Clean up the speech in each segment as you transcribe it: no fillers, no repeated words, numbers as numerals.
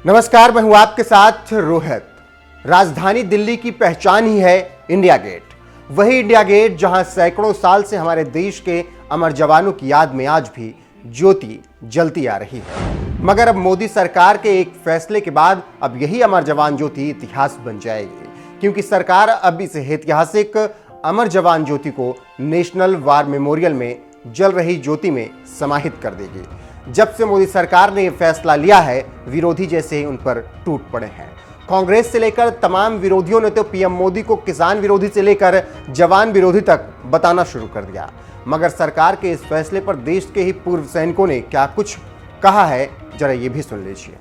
नमस्कार, मैं हूं आपके साथ रोहित। राजधानी दिल्ली की पहचान ही है इंडिया गेट। वही इंडिया गेट जहां सैकड़ों साल से हमारे देश के अमर जवानों की याद में आज भी ज्योति जलती आ रही है। मगर अब मोदी सरकार के एक फैसले के बाद अब यही अमर जवान ज्योति इतिहास बन जाएगी, क्योंकि सरकार अब इस ऐतिहासिक अमर जवान ज्योति को नेशनल वार मेमोरियल में जल रही ज्योति में समाहित कर देगी। जब से मोदी सरकार ने यह फैसला लिया है, विरोधी जैसे उन पर टूट पड़े हैं। कांग्रेस से लेकर तमाम विरोधियों ने तो पीएम मोदी को किसान विरोधी से लेकर जवान विरोधी तक बताना शुरू कर दिया। मगर सरकार के इस फैसले पर देश के ही पूर्व सैनिकों ने क्या कुछ कहा है, जरा ये भी सुन लीजिए।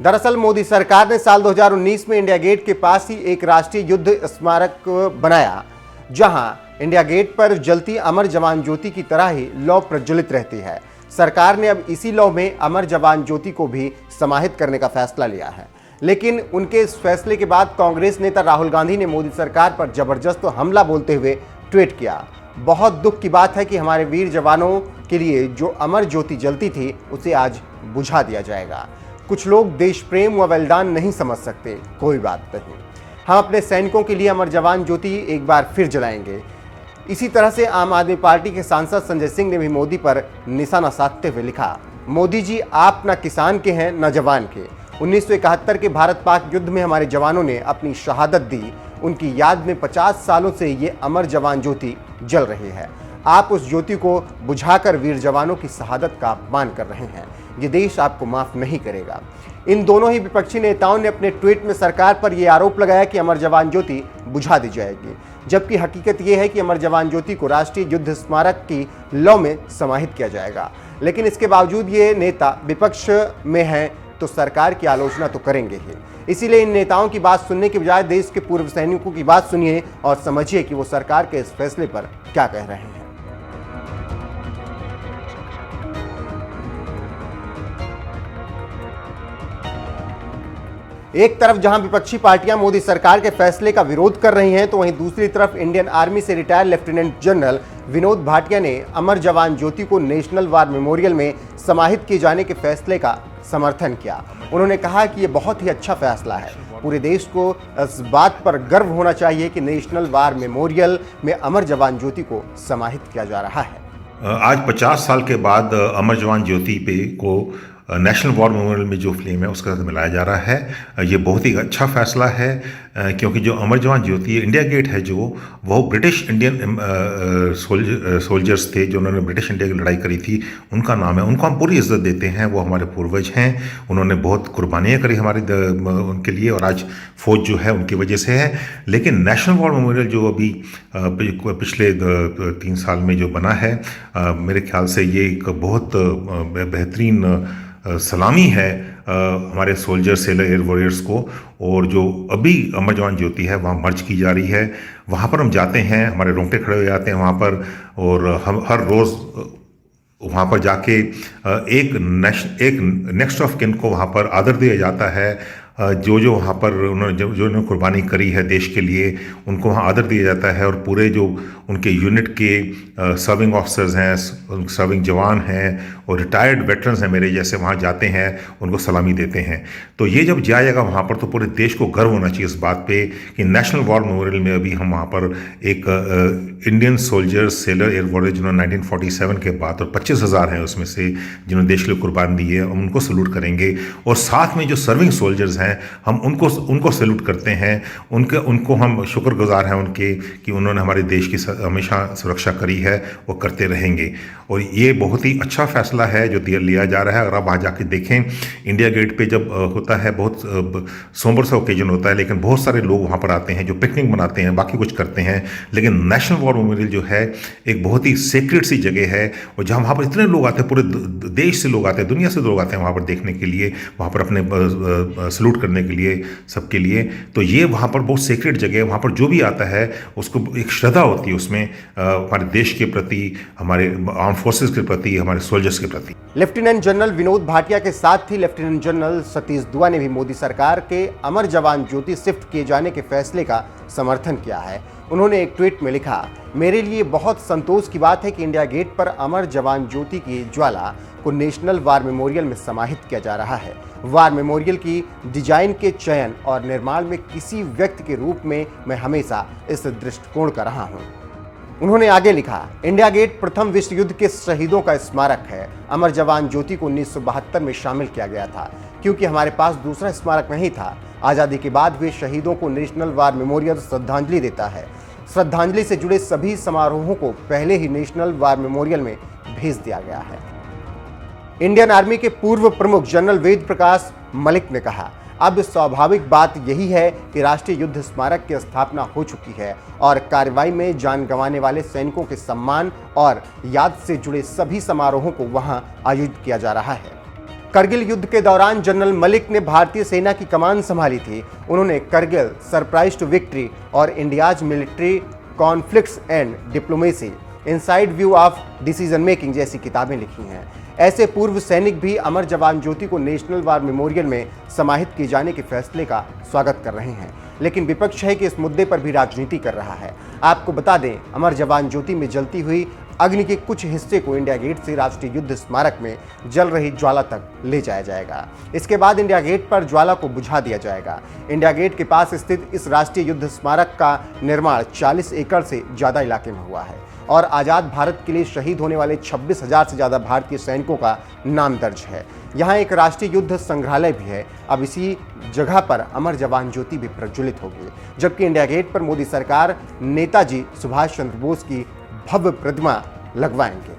दरअसल मोदी सरकार ने साल 2019 में इंडिया गेट के पास ही एक राष्ट्रीय युद्ध स्मारक बनाया, जहां इंडिया गेट पर जलती अमर जवान ज्योति की तरह ही लौ प्रज्वलित रहती है। सरकार ने अब इसी लौ में अमर जवान ज्योति को भी समाहित करने का फैसला लिया है। लेकिन उनके इस फैसले के बाद कांग्रेस नेता राहुल गांधी ने मोदी सरकार पर जबरदस्त हमला बोलते हुए ट्वीट किया। बहुत दुख की बात है कि हमारे वीर जवानों के लिए जो अमर ज्योति जलती थी, उसे आज बुझा दिया जाएगा। कुछ लोग देश प्रेम व बलिदान नहीं समझ सकते, कोई बात नहीं, हम अपने सैनिकों के लिए अमर जवान ज्योति एक बार फिर जलाएंगे। इसी तरह से आम आदमी पार्टी के सांसद संजय सिंह ने भी मोदी पर निशाना साधते हुए लिखा, मोदी जी आप न किसान के हैं न जवान के। 1971 के भारत पाक युद्ध में हमारे जवानों ने अपनी शहादत दी, उनकी याद में 50 सालों से ये अमर जवान ज्योति जल रही है। आप उस ज्योति को बुझाकर वीर जवानों की शहादत का अपमान कर रहे हैं। ये देश आपको माफ नहीं करेगा। इन दोनों ही विपक्षी नेताओं ने अपने ट्वीट में सरकार पर यह आरोप लगाया कि अमर जवान ज्योति बुझा दी जाएगी, जबकि हकीकत यह है कि अमर जवान ज्योति को राष्ट्रीय युद्ध स्मारक की लौ में समाहित किया जाएगा। लेकिन इसके बावजूद ये नेता विपक्ष में हैं तो सरकार की आलोचना तो करेंगे ही। इसीलिए इन नेताओं की बात सुनने के बजाय देश के पूर्व सैनिकों की बात सुनिए और समझिए कि वो सरकार के इस फैसले पर क्या कह रहे हैं। एक तरफ जहां विपक्षी पार्टियां मोदी सरकार के फैसले का विरोध कर रही हैं, तो वहीं दूसरी तरफ इंडियन आर्मी से retired lieutenant general Vinod Bhatia ने अमर जवान ज्योति को नेशनल वार मेमोरियल में समाहित किए जाने के फैसले का समर्थन किया। उन्होंने कहा कि यह बहुत ही अच्छा फैसला है। पूरे देश को इस बात पर गर्व होना चाहिए कि नेशनल वार मेमोरियल में अमर जवान ज्योति को समाहित किया जा रहा है। आज 50 साल के बाद अमर जवान ज्योति को नेशनल वॉर मेमोरियल में जो फ्लेम है उसके साथ मिलाया जा रहा है। ये बहुत ही अच्छा फैसला है, क्योंकि जो अमर जवान ज्योति है, इंडिया गेट है जो, वो ब्रिटिश इंडियन सोल्जर्स थे जो उन्होंने ब्रिटिश इंडिया की लड़ाई करी थी, उनका नाम है। उनको हम पूरी इज्जत देते हैं, वो हमारे पूर्वज हैं। उन्होंने बहुत कुर्बानियाँ करी हमारे उनके लिए, और आज फौज जो है उनकी वजह से है। लेकिन नेशनल वॉर मेमोरियल जो अभी पिछले 3 साल में जो बना है, मेरे ख्याल से ये एक बहुत बेहतरीन सलामी है हमारे सोल्जर सेलर एयर वॉरियर्स को। और जो अभी अमर जवान ज्योति है वहाँ मर्ज की जा रही है, वहाँ पर हम जाते हैं, हमारे रोंगटे खड़े हो जाते हैं वहाँ पर। और हम हर रोज़ वहाँ पर जाके एक नेक्स्ट ऑफ किन को वहाँ पर आदर दिया जाता है। जो वहाँ पर उन्होंने कुर्बानी करी है देश के लिए, उनको वहाँ आदर दिया जाता है। और पूरे जो उनके यूनिट के सर्विंग ऑफिसर्स हैं, सर्विंग जवान हैं और रिटायर्ड वेटरन्स हैं मेरे जैसे, वहाँ जाते हैं, उनको सलामी देते हैं। तो ये जब जाएगा वहाँ पर, तो पूरे देश को गर्व होना चाहिए इस बात पे कि नेशनल वॉर मेमोरियल में अभी हम वहाँ पर एक Indian soldier seller air warrior जिन्होंने 1947 के बाद, और 25,000 हैं उसमें से जिन्होंने देश के लिए कुर्बानी दी है, हम उनको सल्यूट करेंगे। और साथ में जो सर्विंग सोल्जर्स हैं हम उनको सैल्यूट करते हैं, उनको हम शुक्रगुजार हैं उनके कि उन्होंने हमारे देश की हमेशा सुरक्षा करी है, वो करते रहेंगे। और ये बहुत ही अच्छा फैसला है जो लिया जा रहा है। अगर आप वहाँ जाके देखें, इंडिया गेट पे जब होता है, बहुत सोमर सा ओकेजन होता है, लेकिन बहुत सारे लोग वहाँ पर आते हैं जो पिकनिक मनाते हैं, बाकी कुछ करते हैं। लेकिन नेशनल वॉर मेमोरियल जो है एक बहुत ही सेक्रेट सी जगह है, और जहाँ वहाँ पर इतने लोग आते हैं, पूरे देश से लोग आते हैं, दुनिया से लोग आते हैं वहाँ पर देखने के लिए, वहाँ पर अपने सल्यूट सैल्यूट करने के लिए सबके लिए। तो ये वहाँ पर बहुत सीक्रेट जगह है, वहाँ पर जो भी आता है उसको एक श्रद्धा होती है उसमें, हमारे देश के प्रति, हमारे आर्म फोर्सेस के प्रति, हमारे सोल्जर्स के प्रति। लेफ्टिनेंट जनरल विनोद भाटिया के साथ ही लेफ्टिनेंट जनरल सतीश दुआ ने भी मोदी सरकार के अमर जवान ज्योति शिफ्ट किए जाने के फैसले का समर्थन किया है। उन्होंने एक ट्वीट में लिखा, मेरे लिए बहुत संतोष की बात है कि इंडिया गेट पर अमर जवान ज्योति की ज्वाला को नेशनल वार मेमोरियल में समाहित किया जा रहा है। वार मेमोरियल की डिजाइन के चयन और निर्माण में किसी व्यक्ति के रूप में मैं हमेशा इस दृष्टिकोण का रहा हूं। उन्होंने आगे लिखा, इंडिया गेट प्रथम विश्व युद्ध के शहीदों का स्मारक है। अमर जवान ज्योति को 1972 में शामिल किया गया था क्योंकि हमारे पास दूसरा स्मारक नहीं था। आज़ादी के बाद हुए शहीदों को नेशनल वार मेमोरियल श्रद्धांजलि देता है। श्रद्धांजलि से जुड़े सभी समारोहों को पहले ही नेशनल वार मेमोरियल में भेज दिया गया है। इंडियन आर्मी के पूर्व प्रमुख जनरल वेद प्रकाश मलिक ने कहा, अब स्वाभाविक बात यही है कि राष्ट्रीय युद्ध स्मारक की स्थापना हो चुकी है और कार्रवाई में जान गंवाने वाले सैनिकों के सम्मान और याद से जुड़े सभी समारोहों को वहां आयोजित किया जा रहा है। करगिल युद्ध के दौरान जनरल मलिक ने भारतीय सेना की कमान संभाली थी। उन्होंने करगिल, सरप्राइज टू विक्ट्री और India's military conflicts and diplomacy, inside view of decision making जैसी किताबें लिखी हैं। ऐसे पूर्व सैनिक भी अमर जवान ज्योति को नेशनल वार मेमोरियल में समाहित किए जाने के फैसले का स्वागत कर रहे हैं, लेकिन विपक्ष है कि इस मुद्दे पर भी राजनीति कर रहा है। आपको बता दें, अमर जवान ज्योति में जलती हुई अग्नि के कुछ हिस्से को इंडिया गेट से राष्ट्रीय युद्ध स्मारक में जल रही ज्वाला तक ले जाया जाएगा। इसके बाद इंडिया गेट पर ज्वाला को बुझा दिया जाएगा। इंडिया गेट के पास स्थित इस राष्ट्रीय युद्ध स्मारक का निर्माण 40 एकड़ से ज्यादा इलाके में हुआ है और आज़ाद भारत के लिए शहीद होने वाले 26,000 से ज़्यादा भारतीय सैनिकों का नाम दर्ज है। यहाँ एक राष्ट्रीय युद्ध संग्रहालय भी है। अब इसी जगह पर अमर जवान ज्योति भी प्रज्वलित होगी, जबकि इंडिया गेट पर मोदी सरकार नेताजी सुभाष चंद्र बोस की भव्य प्रतिमा लगवाएंगे।